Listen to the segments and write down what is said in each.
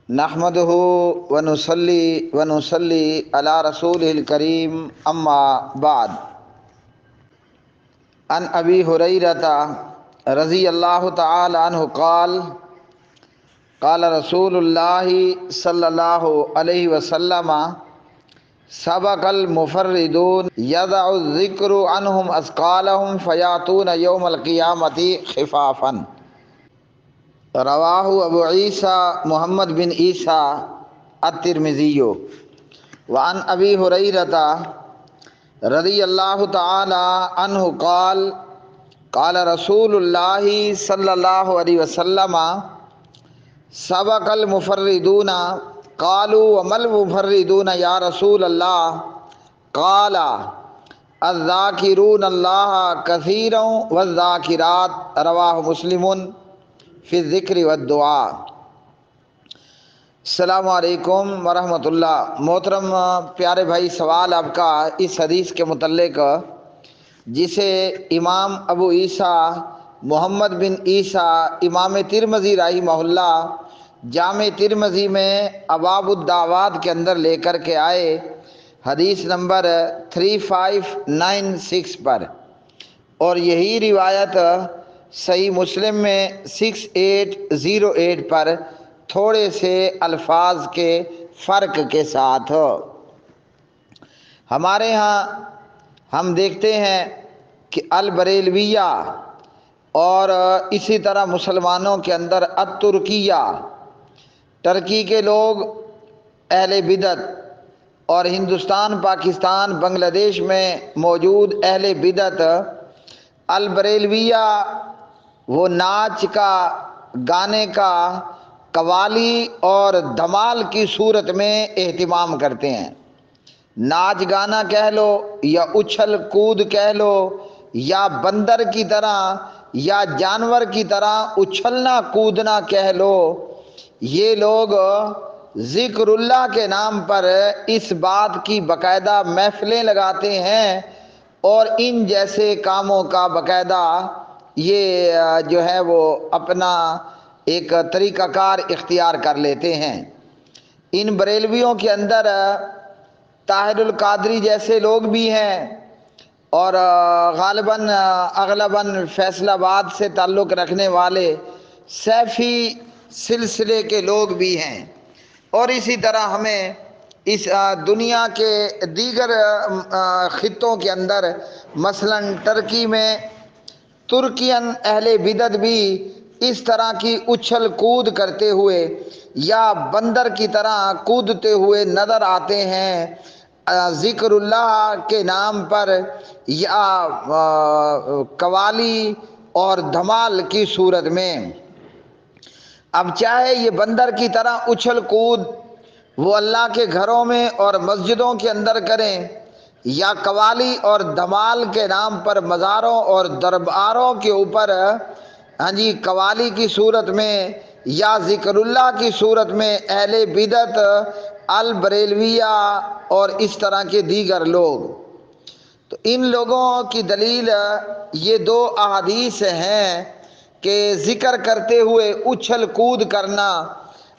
نحمده ونصلي على رسوله الكريم اما بعد عن ابی هریرة رضی اللہ تعالی عنہ قال قال رسول اللہ صلی اللہ علیہ وسلم سبق المفردون یضع الذکر عنہم اثقالہم فیاتون یوم القیامۃ خفافا۔ رواہ ابو عیسیٰ محمد بن عیسیٰ الترمذی۔ وعن ابی ہریرہ رضی اللہ تعالی عنہ قال قال رسول اللہ صلی اللہ علیہ وسلم سبق المفردون قالوا وما المفردون یا رسول اللہ قال الذاکرون اللہ کثیرا والذاکرات۔ رواہ مسلم فی الذکر والدعاء۔ السلام علیکم ورحمۃ اللہ۔ محترم پیارے بھائی، سوال آپ کا اس حدیث کے متعلق جسے امام ابو عیسیٰ محمد بن عیسیٰ امام ترمذی رحمہ اللہ جامع ترمذی میں ابواب الدعوات کے اندر لے کر کے آئے، حدیث نمبر 3596 پر، اور یہی روایت صحیح مسلم میں 6808 پر تھوڑے سے الفاظ کے فرق کے ساتھ۔ ہمارے ہاں ہم دیکھتے ہیں کہ البریلویہ اور اسی طرح مسلمانوں کے اندر الترکیہ، ترکی کے لوگ اہل بدعت، اور ہندوستان، پاکستان، بنگلہ دیش میں موجود اہل بدعت البریلویہ وہ ناچ کا، گانے کا، قوالی اور دھمال کی صورت میں اہتمام کرتے ہیں۔ ناچ گانا کہہ لو یا اچھل کود کہہ لو یا بندر کی طرح یا جانور کی طرح اچھلنا کودنا کہہ لو، یہ لوگ ذکر اللہ کے نام پر اس بات کی باقاعدہ محفلیں لگاتے ہیں اور ان جیسے کاموں کا باقاعدہ یہ جو ہے وہ اپنا ایک طریقہ کار اختیار کر لیتے ہیں۔ ان بریلویوں کے اندر طاہر القادری جیسے لوگ بھی ہیں، اور اغلباً فیصل آباد سے تعلق رکھنے والے سیفی سلسلے کے لوگ بھی ہیں، اور اسی طرح ہمیں اس دنیا کے دیگر خطوں کے اندر مثلاً ٹرکی میں ترکین اہل بدعت بھی اس طرح کی اچھل کود کرتے ہوئے یا بندر کی طرح کودتے ہوئے نظر آتے ہیں، ذکر اللہ کے نام پر یا قوالی اور دھمال کی صورت میں۔ اب چاہے یہ بندر کی طرح اچھل کود وہ اللہ کے گھروں میں اور مسجدوں کے اندر کریں، یا قوالی اور دھمال کے نام پر مزاروں اور درباروں کے اوپر قوالی کی صورت میں یا ذکر اللہ کی صورت میں اہل بدعت البریلویہ اور اس طرح کے دیگر لوگ، تو ان لوگوں کی دلیل یہ دو احادیث ہیں کہ ذکر کرتے ہوئے اچھل کود کرنا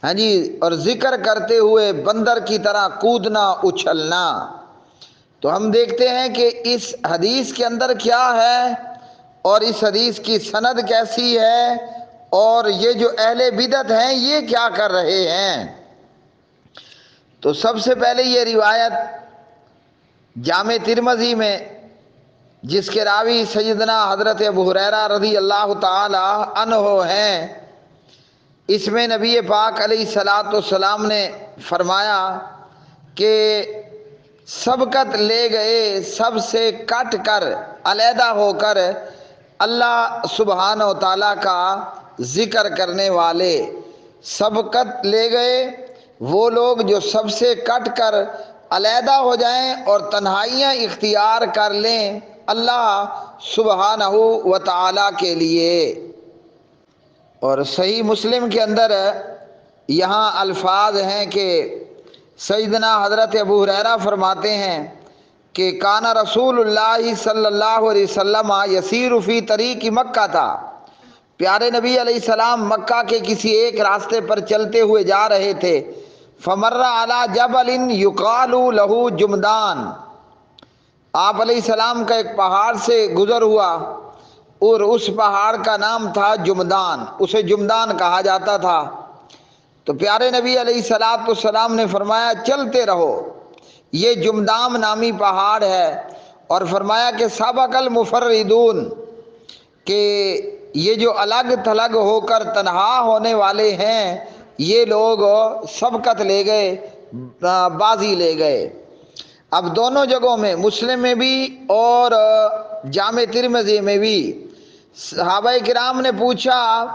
اور ذکر کرتے ہوئے بندر کی طرح کودنا اچھلنا۔ تو ہم دیکھتے ہیں کہ اس حدیث کے اندر کیا ہے اور اس حدیث کی سند کیسی ہے، اور یہ جو اہل بدعت ہیں یہ کیا کر رہے ہیں۔ تو سب سے پہلے یہ روایت جامع ترمذی میں جس کے راوی سیدنا حضرت ابو ہریرہ رضی اللہ تعالی عنہ ہیں، اس میں نبی پاک علیہ الصلاۃ والسلام نے فرمایا کہ سبقت لے گئے سب سے کٹ کر، علیحدہ ہو کر اللہ سبحانہ و تعالیٰ کا ذکر کرنے والے، سبقت لے گئے وہ لوگ جو سب سے کٹ کر علیحدہ ہو جائیں اور تنہائیاں اختیار کر لیں اللہ سبحانہ و تعالیٰ کے لیے۔ اور صحیح مسلم کے اندر یہاں الفاظ ہیں کہ سیدنا حضرت ابو ہریرہ فرماتے ہیں کہ کان رسول اللہ صلی اللہ علیہ وسلم یسیر فی طریق مکہ تھا پیارے نبی علیہ السلام مکہ کے کسی ایک راستے پر چلتے ہوئے جا رہے تھے، فمر علی جبل یقال لہ جمدان، آپ علیہ السلام کا ایک پہاڑ سے گزر ہوا اور اس پہاڑ کا نام تھا جمدان، اسے جمدان کہا جاتا تھا۔ تو پیارے نبی علیہ السلام نے فرمایا چلتے رہو، یہ جمدان نامی پہاڑ ہے، اور فرمایا کہ سبق المفردون، کہ یہ جو الگ تھلگ ہو کر تنہا ہونے والے ہیں یہ لوگ سبقت لے گئے، بازی لے گئے۔ اب دونوں جگہوں میں، مسلم میں بھی اور جامع ترمذی میں بھی، صحابہ کرام نے پوچھا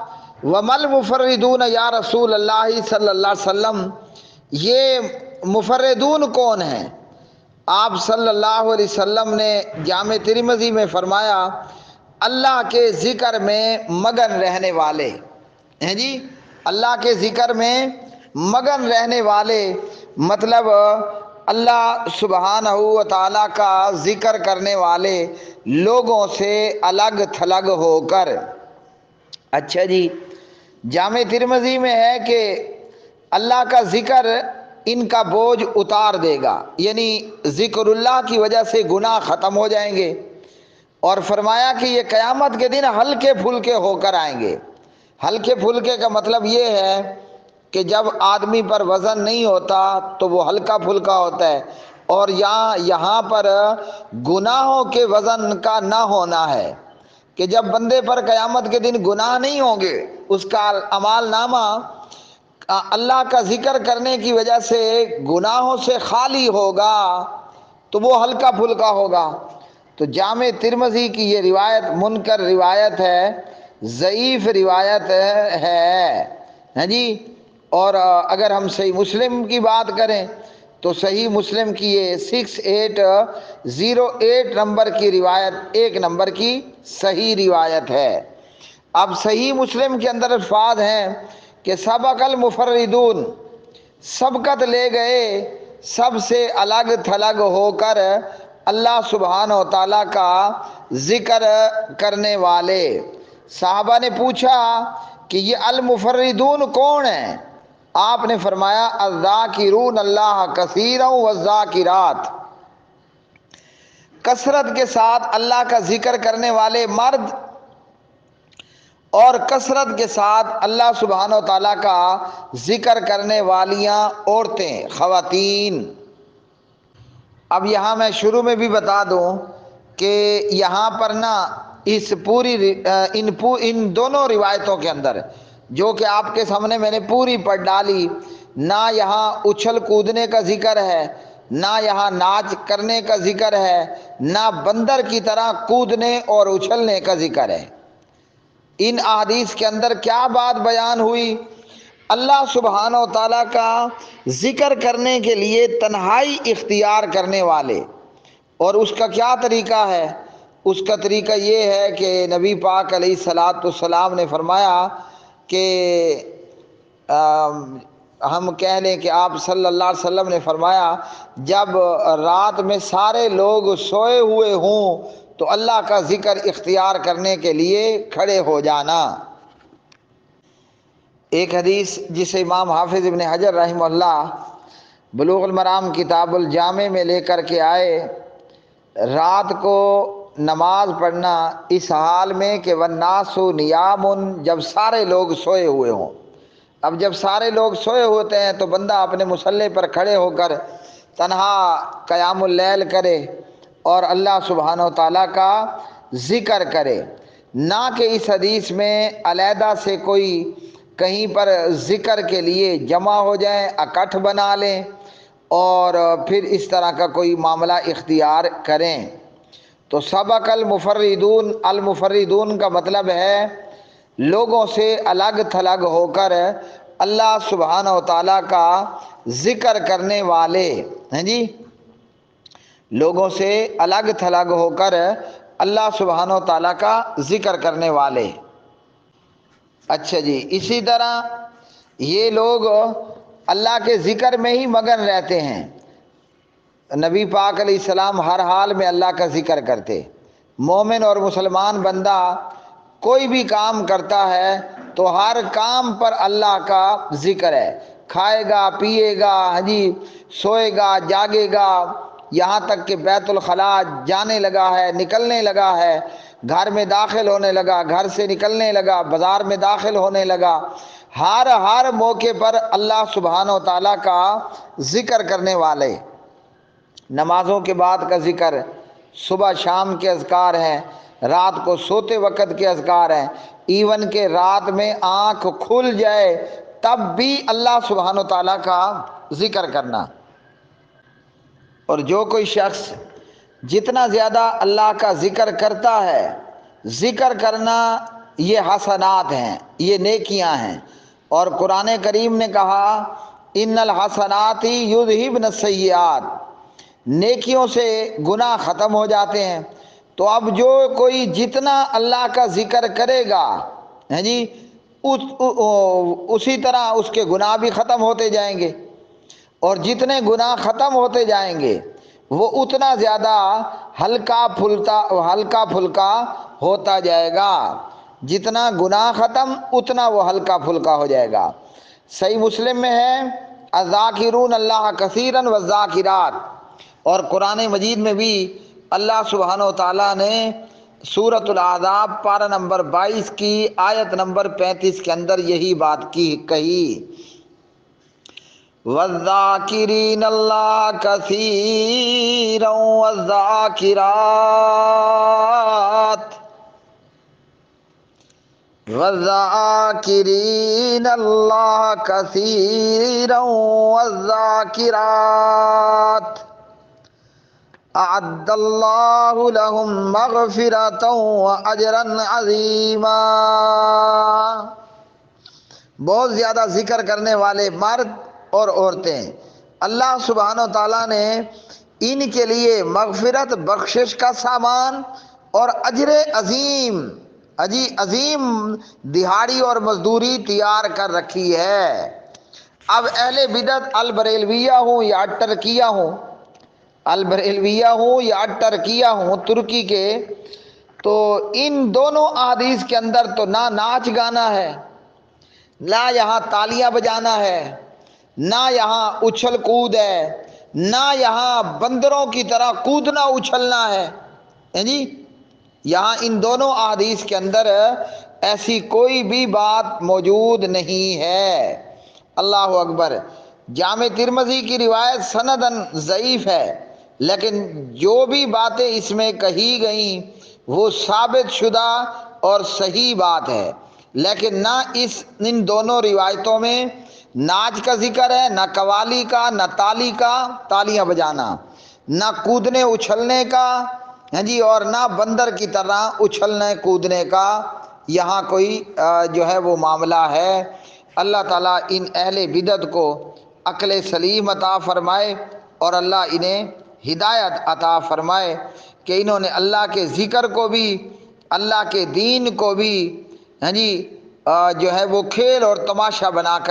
ومل مفردون یا رسول اللہ صلی اللہ علیہ وسلم، یہ مفردون کون ہیں؟ آپ صلی اللہ علیہ وسلم نے جامع ترمذی میں فرمایا اللہ کے ذکر میں مگن رہنے والے ہیں جی، اللہ کے ذکر میں مگن رہنے والے، مطلب اللہ سبحانہ و تعالیٰ کا ذکر کرنے والے لوگوں سے الگ تھلگ ہو کر۔ اچھا جی، جامع ترمذی میں ہے کہ اللہ کا ذکر ان کا بوجھ اتار دے گا، یعنی ذکر اللہ کی وجہ سے گناہ ختم ہو جائیں گے، اور فرمایا کہ یہ قیامت کے دن ہلکے پھلکے ہو کر آئیں گے۔ ہلکے پھلکے کا مطلب یہ ہے کہ جب آدمی پر وزن نہیں ہوتا تو وہ ہلکا پھلکا ہوتا ہے، اور یہاں پر گناہوں کے وزن کا نہ ہونا ہے، کہ جب بندے پر قیامت کے دن گناہ نہیں ہوں گے، اس کا اعمال نامہ اللہ کا ذکر کرنے کی وجہ سے گناہوں سے خالی ہوگا تو وہ ہلکا پھلکا ہوگا۔ تو جامع ترمذی کی یہ روایت منکر روایت ہے، ضعیف روایت ہے ہاں جی۔ اور اگر ہم صحیح مسلم کی بات کریں تو صحیح مسلم کی یہ 6808 نمبر کی روایت ایک نمبر کی صحیح روایت ہے۔ اب صحیح مسلم کے اندر الفاظ ہیں کہ سبق المفردون، سبقت لے گئے سب سے الگ تھلگ ہو کر اللہ سبحانہ و تعالیٰ کا ذکر کرنے والے۔ صحابہ نے پوچھا کہ یہ المفردون کون ہیں؟ آپ نے فرمایا الذاکرون اللہ کثیرا والذاکرات، کثرت کے ساتھ اللہ کا ذکر کرنے والے مرد اور کثرت کے ساتھ اللہ سبحانہ و تعالیٰ کا ذکر کرنے والیاں عورتیں، خواتین۔ اب یہاں میں شروع میں بھی بتا دوں کہ یہاں پر نا اس پوری ان دونوں روایتوں کے اندر جو کہ آپ کے سامنے میں نے پوری پڑھ ڈالی، نہ یہاں اچھل کودنے کا ذکر ہے، نہ یہاں ناچ کرنے کا ذکر ہے، نہ بندر کی طرح کودنے اور اچھلنے کا ذکر ہے۔ ان احادیث کے اندر کیا بات بیان ہوئی؟ اللہ سبحانہ و تعالیٰ کا ذکر کرنے کے لیے تنہائی اختیار کرنے والے، اور اس کا کیا طریقہ ہے؟ اس کا طریقہ یہ ہے کہ نبی پاک علیہ الصلاۃ والسلام نے فرمایا کہ ہم کہہ لیں کہ آپ صلی اللہ علیہ وسلم نے فرمایا جب رات میں سارے لوگ سوئے ہوئے ہوں تو اللہ کا ذکر اختیار کرنے کے لیے کھڑے ہو جانا۔ ایک حدیث جسے امام حافظ ابن حجر رحمہ اللہ بلوغ المرام کتاب الجامع میں لے کر کے آئے، رات کو نماز پڑھنا اس حال میں کہ والناس نیام، جب سارے لوگ سوئے ہوئے ہوں۔ اب جب سارے لوگ سوئے ہوتے ہیں تو بندہ اپنے مصلی پر کھڑے ہو کر تنہا قیام اللیل کرے اور اللہ سبحانہ و تعالیٰ کا ذکر کرے، نہ کہ اس حدیث میں علیحدہ سے کوئی کہیں پر ذکر کے لیے جمع ہو جائیں، اکٹھ بنا لیں اور پھر اس طرح کا کوئی معاملہ اختیار کریں۔ تو سبق المفردون، المفردون کا مطلب ہے لوگوں سے الگ تھلگ ہو کر اللہ سبحانہ و تعالیٰ کا ذکر کرنے والے ہیں جی، لوگوں سے الگ تھلگ ہو کر اللہ سبحانہ و تعالیٰ کا ذکر کرنے والے۔ اچھا جی، اسی طرح یہ لوگ اللہ کے ذکر میں ہی مگن رہتے ہیں۔ نبی پاک علیہ السلام ہر حال میں اللہ کا ذکر کرتے۔ مومن اور مسلمان بندہ کوئی بھی کام کرتا ہے تو ہر کام پر اللہ کا ذکر ہے. کھائے گا، پیے گا، سوئے گا، جاگے گا، یہاں تک کہ بیت الخلاء جانے لگا ہے، نکلنے لگا ہے، گھر میں داخل ہونے لگا، گھر سے نکلنے لگا، بازار میں داخل ہونے لگا، ہر موقع پر اللہ سبحانہ و تعالیٰ کا ذکر کرنے والے. نمازوں کے بعد کا ذکر، صبح شام کے اذکار ہیں، رات کو سوتے وقت کے اذکار ہیں، ایون کہ رات میں آنکھ کھل جائے تب بھی اللہ سبحانہ و تعالیٰ کا ذکر کرنا. اور جو کوئی شخص جتنا زیادہ اللہ کا ذکر کرتا ہے، ذکر کرنا یہ حسنات ہیں، یہ نیکیاں ہیں. اور قرآن کریم نے کہا ان الحسنات یذہبن السیئات، نیکیوں سے گناہ ختم ہو جاتے ہیں. تو اب جو کوئی جتنا اللہ کا ذکر کرے گا اسی طرح اس کے گناہ بھی ختم ہوتے جائیں گے، اور جتنے گناہ ختم ہوتے جائیں گے وہ اتنا زیادہ ہلکا پھلکا ہوتا جائے گا. جتنا گناہ ختم اتنا وہ ہلکا پھلکا ہو جائے گا. صحیح مسلم میں ہے الذاکرون اللہ کثیرا والذاکرات. اور قرآن مجید میں بھی اللہ سبحانہ و تعالیٰ نے سورۃ الاحزاب پارہ نمبر 22 کی آیت نمبر 35 کے اندر یہی بات کہی وَالذَّاكِرِينَ اللَّهَ كَثِيرًا وَالذَّاكِرِينَ اللَّهَ كَثِيرًا وَالذَّاكِرَاتِ أَعَدَّ اللَّهُ لَهُم مَّغْفِرَةً وَأَجْرًا عَظِيمًا. بہت زیادہ ذکر کرنے والے مرد اور عورتیں، اللہ سبحانہ و تعالیٰ نے ان کے لیے مغفرت، بخشش کا سامان اور اجر عظیم دہاڑی اور مزدوری تیار کر رکھی ہے. اب اہل بدعت البریلویہ ہوں یا ٹرکیہ ہوں ترکی کے، تو ان دونوں احادیث کے اندر تو نہ ناچ گانا ہے، نہ یہاں تالیاں بجانا ہے، نہ یہاں اچھل کود ہے، نہ یہاں بندروں کی طرح کودنا اچھلنا ہے. یہاں ان دونوں احادیث کے اندر ایسی کوئی بھی بات موجود نہیں ہے. اللہ اکبر. جامع ترمذی کی روایت سندن ضعیف ہے، لیکن جو بھی باتیں اس میں کہی گئیں وہ ثابت شدہ اور صحیح بات ہے. لیکن نہ ان دونوں روایتوں میں ناچ کا ذکر ہے، نہ قوالی کا، نہ تالی کا، تالیاں بجانا، نہ کودنے اچھلنے کا، اور نہ بندر کی طرح اچھلنے کودنے کا یہاں کوئی جو ہے وہ معاملہ ہے. اللہ تعالیٰ ان اہل بدعت کو عقل سلیم عطا فرمائے اور اللہ انہیں ہدایت عطا فرمائے کہ انہوں نے اللہ کے ذکر کو بھی، اللہ کے دین کو بھی جو ہے وہ کھیل اور تماشا بنا کر